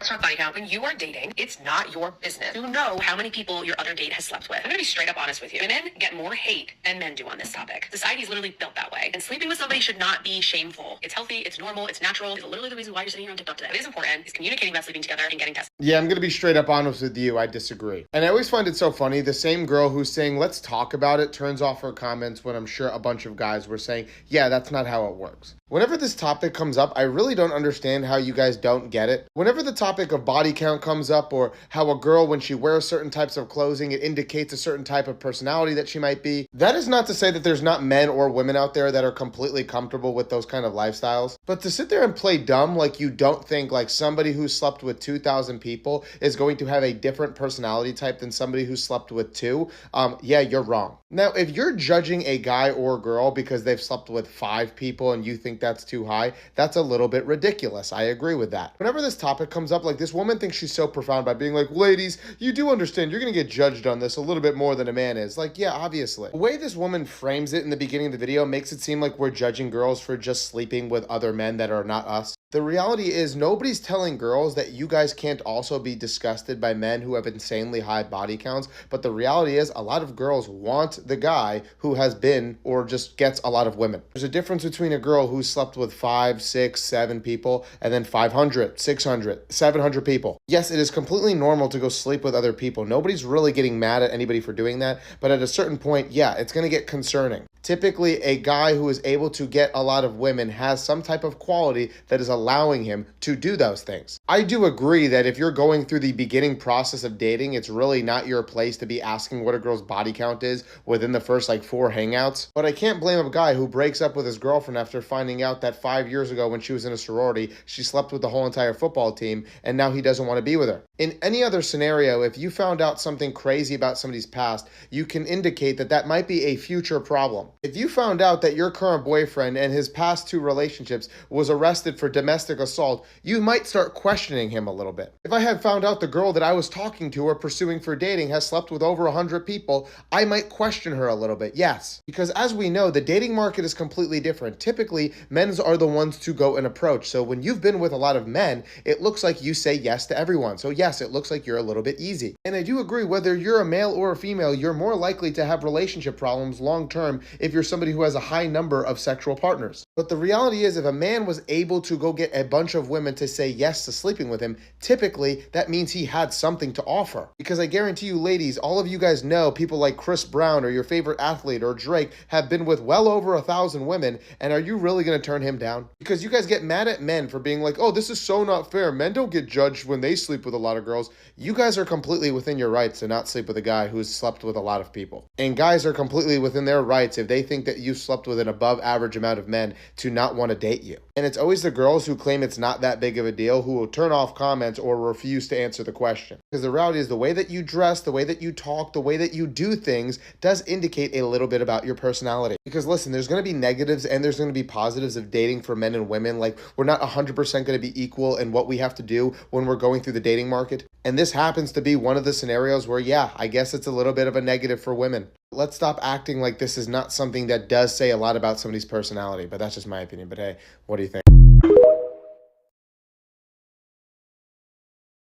Talk body count. When you are dating, it's not your business to know how many people your other date has slept with. I'm gonna be straight up honest with you. Women get more hate than men do on this topic. Society is literally built that way. And sleeping with somebody should not be shameful. It's healthy, it's normal, it's natural. It's literally the reason why you're sitting here on TikTok today. What is important is communicating about sleeping together and getting tested. Yeah, I'm going to be straight up honest with you. I disagree. And I always find it so funny. The same girl who's saying, let's talk about it, turns off her comments when I'm sure a bunch of guys were saying, yeah, that's not how it works. Whenever this topic comes up, I really don't understand how you guys don't get it. Whenever the topic of body count comes up, or how a girl, when she wears certain types of clothing, it indicates a certain type of personality that she might be. That is not to say that there's not men or women out there that are completely comfortable with those kind of lifestyles. But to sit there and play dumb like you don't think like somebody who slept with 2,000 people is going to have a different personality type than somebody who slept with two, yeah, you're wrong. Now, if you're judging a guy or girl because they've slept with 5 people and you think that's too high, that's a little bit ridiculous. I agree with that. Whenever this topic comes up, like this woman thinks she's so profound by being like, ladies, you do understand you're going to get judged on this a little bit more than a man is. Like, yeah, obviously. The way this woman frames it in the beginning of the video makes it seem like we're judging girls for just sleeping with other men that are not us. The reality is nobody's telling girls that you guys can't also be disgusted by men who have insanely high body counts, but the reality is a lot of girls want the guy who has been or just gets a lot of women. There's a difference between a girl who slept with 5, 6, 7 people and then 500, 600, 700 people. Yes, it is completely normal to go sleep with other people. Nobody's really getting mad at anybody for doing that, but at a certain point, yeah, it's going to get concerning. Typically, a guy who is able to get a lot of women has some type of quality that is allowing him to do those things. I do agree that if you're going through the beginning process of dating, it's really not your place to be asking what a girl's body count is within the first 4 hangouts. But I can't blame a guy who breaks up with his girlfriend after finding out that 5 years ago when she was in a sorority, she slept with the whole entire football team and now he doesn't want to be with her. In any other scenario, if you found out something crazy about somebody's past, you can indicate that that might be a future problem. If you found out that your current boyfriend and his past 2 relationships was arrested for domestic assault, you might start questioning him a little bit. If I had found out the girl that I was talking to or pursuing for dating has slept with over 100 people, I might question her a little bit, yes. Because as we know, the dating market is completely different. Typically, men are the ones to go and approach. So when you've been with a lot of men, it looks like you say yes to everyone. So yes, it looks like you're a little bit easy. And I do agree, whether you're a male or a female, you're more likely to have relationship problems long term if you're somebody who has a high number of sexual partners. But the reality is, if a man was able to go get a bunch of women to say yes to sleeping with him, typically that means he had something to offer. Because I guarantee you, ladies, all of you guys know people like Chris Brown or your favorite athlete or Drake have been with well over 1,000 women, and are you really going to turn him down? Because you guys get mad at men for being like, oh, this is so not fair. Men don't get judged when they sleep with a lot of girls. You guys are completely within your rights to not sleep with a guy who's slept with a lot of people. And guys are completely within their rights if they think that you slept with an above average amount of men to not want to date you. And it's always the girls who claim it's not that big of a deal who will turn off comments or refuse to answer the question. Because the reality is the way that you dress, the way that you talk, the way that you do things does indicate a little bit about your personality. Because listen, there's going to be negatives and there's going to be positives of dating for men and women. Like, we're not 100% going to be equal in what we have to do when we're going through the dating market. And this happens to be one of the scenarios where, yeah, I guess it's a little bit of a negative for women. Let's stop acting like this is not something that does say a lot about somebody's personality, but that's just my opinion. But hey, what do you think?